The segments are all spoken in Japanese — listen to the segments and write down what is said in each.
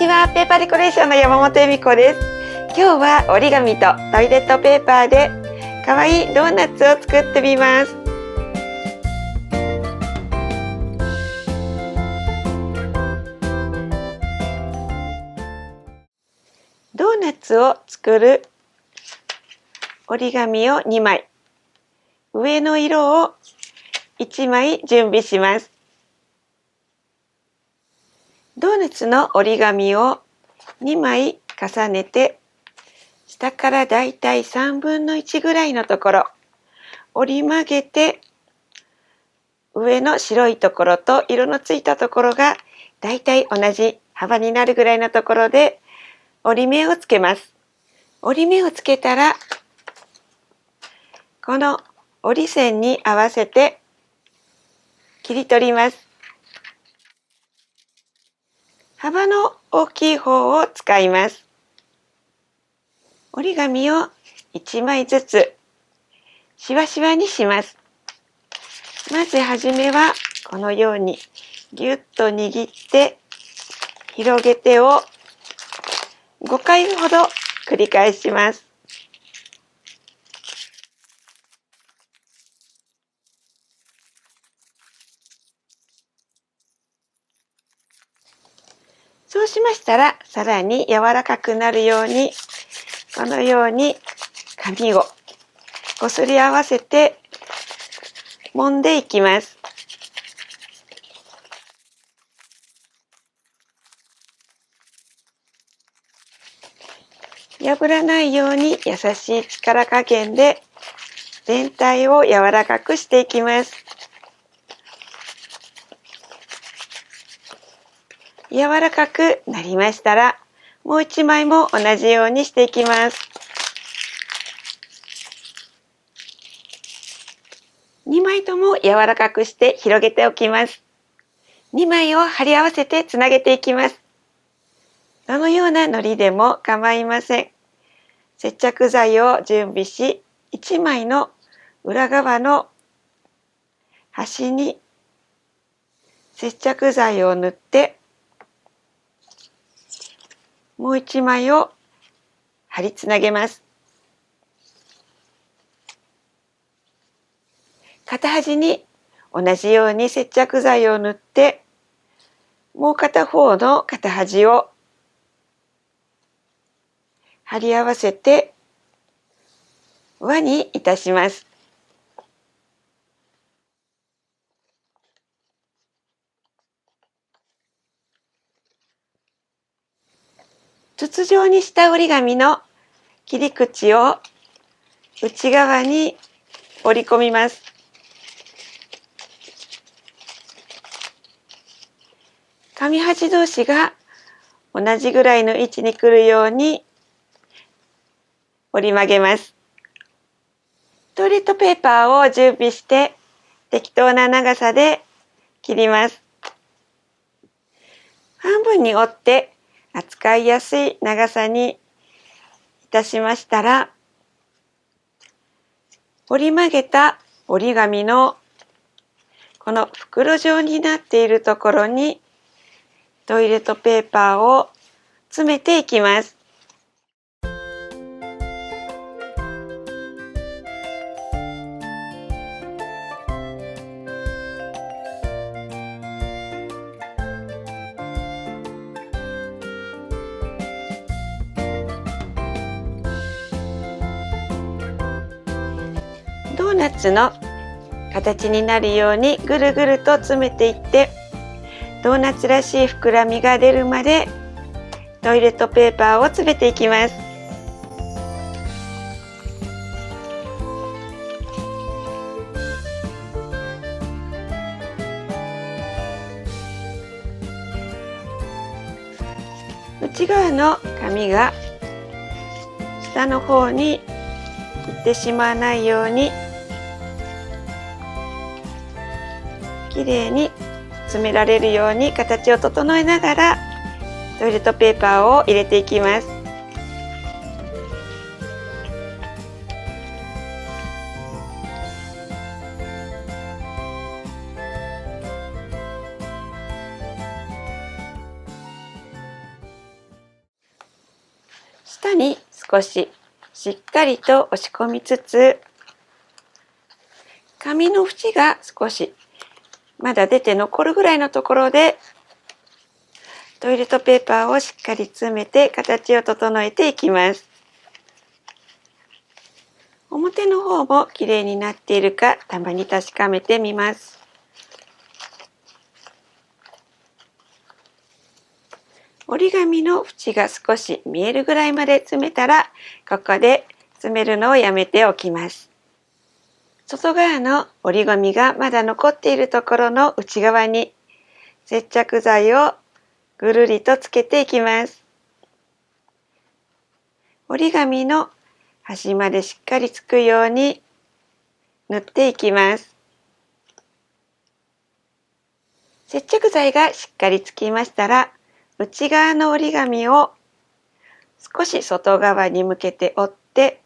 ちは、ペーパーデコレーションの山本恵美子です。今日は折り紙とトイレットペーパーで可愛いドーナツを作ってみます。ドーナツを作る折り紙を2枚、上の色を1枚準備します。ドーナツの折り紙を2枚重ねて、下からだいたい3分の1ぐらいのところ、折り曲げて、上の白いところと色のついたところがだいたい同じ幅になるぐらいのところで折り目をつけます。折り目をつけたら、この折り線に合わせて切り取ります。幅の大きい方を使います。折り紙を1枚ずつしわしわにします。まずはじめはこのようにぎゅっと握って広げてを5回ほど繰り返します。そうしましたら、さらに柔らかくなるように、このように紙をこすり合わせて揉んでいきます。破らないように優しい力加減で全体を柔らかくしていきます。柔らかくなりましたら、もう1枚も同じようにしていきます。2枚とも柔らかくして広げておきます。2枚を貼り合わせてつなげていきます。どのような糊でも構いません。接着剤を準備し、1枚の裏側の端に接着剤を塗って、もう1枚を貼りつなげます。片端に同じように接着剤を塗って、もう片方の片端を貼り合わせて輪にいたします。筒状にした折り紙の切り口を内側に折り込みます。紙端同士が同じぐらいの位置に来るように折り曲げます。トイレットペーパーを準備して適当な長さで切ります。半分に折って扱いやすい長さにいたしましたら、折り曲げた折り紙のこの袋状になっているところにトイレットペーパーを詰めていきます。ドーナツの形になるようにぐるぐると詰めていって、ドーナツらしい膨らみが出るまでトイレットペーパーを詰めていきます。内側の紙が下の方に行ってしまわないようにきれいに詰められるように形を整えながらトイレットペーパーを入れていきます。下に少ししっかりと押し込みつつ、紙の縁が少しまだ出て残るぐらいのところでトイレットペーパーをしっかり詰めて形を整えていきます。表の方もきれいになっているかたまに確かめてみます。折り紙の縁が少し見えるぐらいまで詰めたら、ここで詰めるのをやめておきます。外側の折り紙がまだ残っているところの内側に接着剤をぐるりとつけていきます。折り紙の端までしっかりつくように塗っていきます。接着剤がしっかりつきましたら、内側の折り紙を少し外側に向けて折って、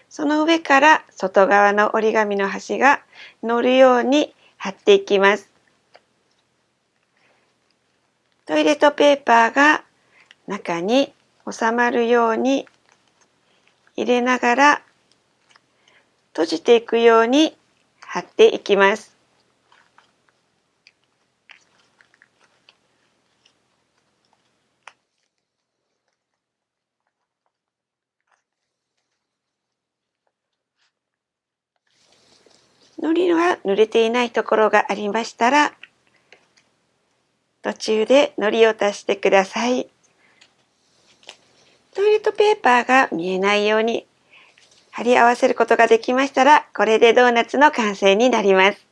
その上から外側の折り紙の端が乗るように貼っていきます。トイレットペーパーが中に収まるように入れながら閉じていくように貼っていきます。糊は塗れていないところがありましたら、途中で糊を足してください。トイレットペーパーが見えないように貼り合わせることができましたら、これでドーナツの完成になります。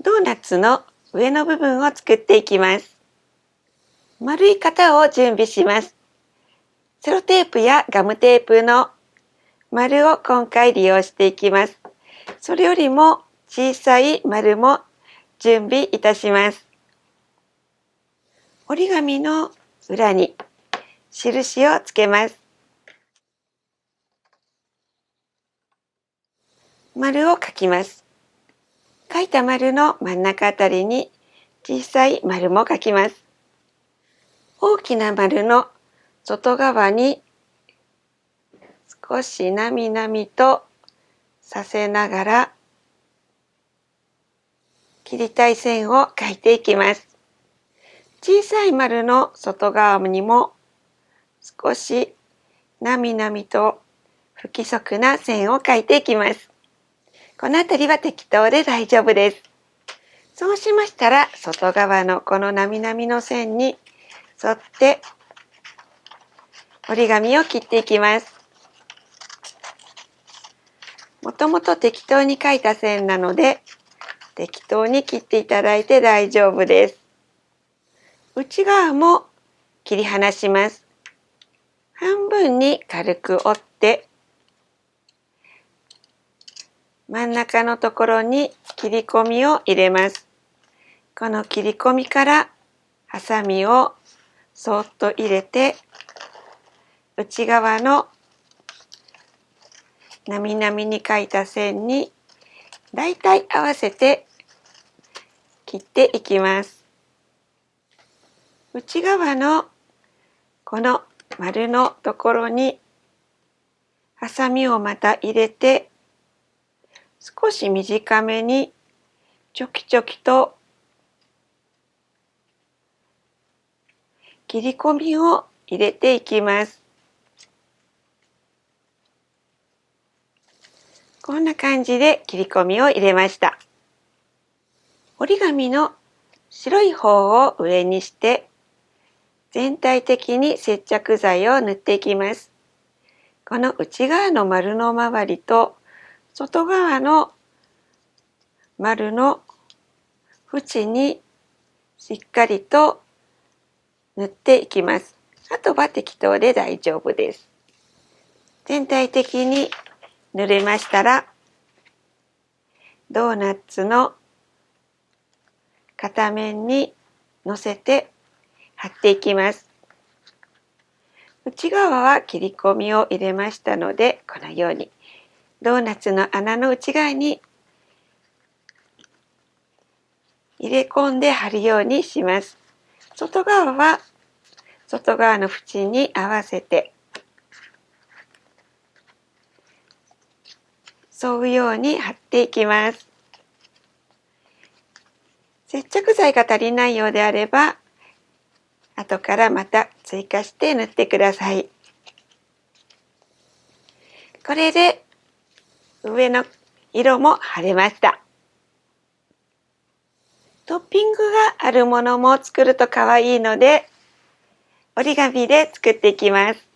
ドーナツの上の部分を作っていきます。丸い型を準備します。セロテープやガムテープの丸を今回利用していきます。それよりも小さい丸も準備いたします。折り紙の裏に印をつけます。丸を描きます。描いた丸の真ん中あたりに小さい丸も描きます。大きな丸の外側に少しなみなみとさせながら切りたい線を描いていきます。小さい丸の外側にも少しなみなみと不規則な線を描いていきます。このあたりは適当で大丈夫です。そうしましたら、外側のこのなみなみの線に沿って折り紙を切っていきます。もともと適当に描いた線なので、適当に切っていただいて大丈夫です。内側も切り離します。半分に軽く折って、真ん中のところに切り込みを入れます。この切り込みからハサミをそっと入れて、内側のなみなみに描いた線にだいたい合わせて切っていきます。内側のこの丸のところにハサミをまた入れて、少し短めにチョキチョキと切り込みを入れていきます。こんな感じで切り込みを入れました。折り紙の白い方を上にして全体的に接着剤を塗っていきます。この内側の丸の周りと外側の丸の縁にしっかりと塗っていきます。あとは適当で大丈夫です。全体的に塗れましたら、ドーナツの片面にのせて貼っていきます。内側は切り込みを入れましたので、このようにドーナツの穴の内側に入れ込んで貼るようにします。外側は外側の縁に合わせて沿うように貼っていきます。接着剤が足りないようであれば、後からまた追加して塗ってください。これで上の色も貼れました。トッピングがあるものも作ると可愛いので、折り紙で作っていきます。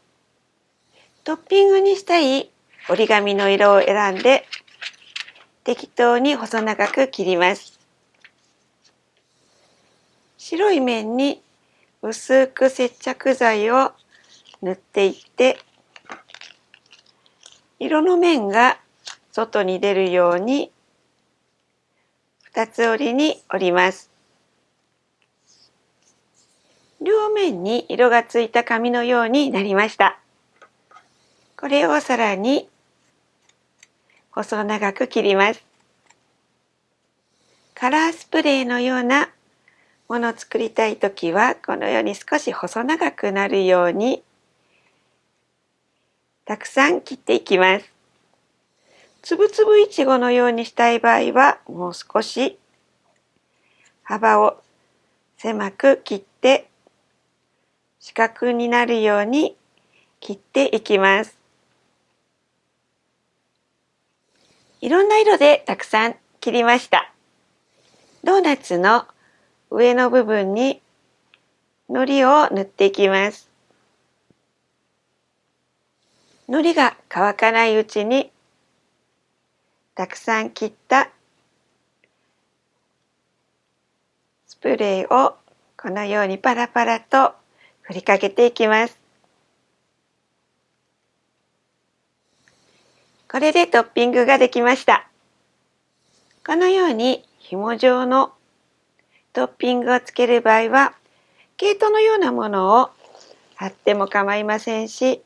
トッピングにしたい折り紙の色を選んで、適当に細長く切ります。白い面に薄く接着剤を塗っていって、色の面が外に出るように二つ折りに折ります。両面に色がついた紙のようになりました。これをさらに細長く切ります。カラースプレーのようなものを作りたいときは、このように少し細長くなるようにたくさん切っていきます。つぶつぶいちごのようにしたい場合は、もう少し幅を狭く切って四角になるように切っていきます。いろんな色でたくさん切りました。ドーナツの上の部分に糊を塗っていきます。糊が乾かないうちにたくさん切ったスプレーをこのようにパラパラと振りかけていきます。これでトッピングができました。このように紐状のトッピングをつける場合は、毛糸のようなものを貼っても構いませんし、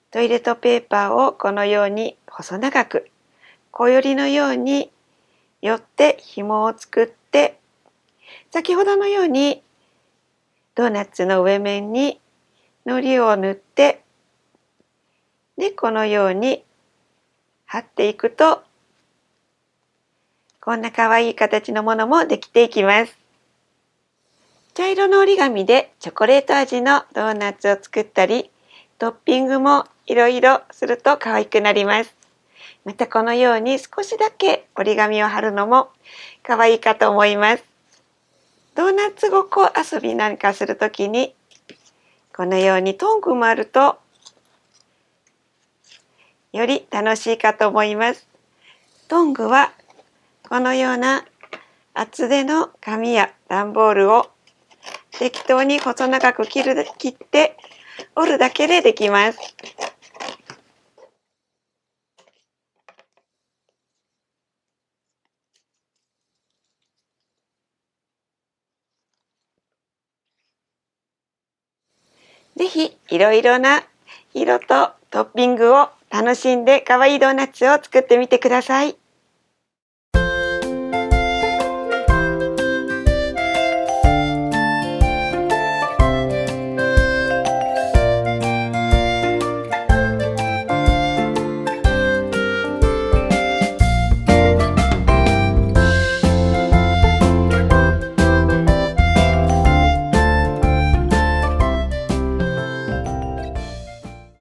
トイレットペーパーをこのように細長く小よりのようによって紐を作って、先ほどのようにドーナツの上面に糊を塗って、でこのように貼っていくと、こんな可愛い形のものもできていきます。茶色の折り紙でチョコレート味のドーナツを作ったり、トッピングもいろいろすると可愛くなります。またこのように少しだけ折り紙を貼るのも可愛いかと思います。ドーナツごっこ遊びなんかするときに、このようにトングもあるとより楽しいかと思います。トングはこのような厚手の紙や段ボールを適当に細長く切って折るだけでできます。ぜひいろいろな色とトッピングを楽しんで可愛いドーナツを作ってみてください。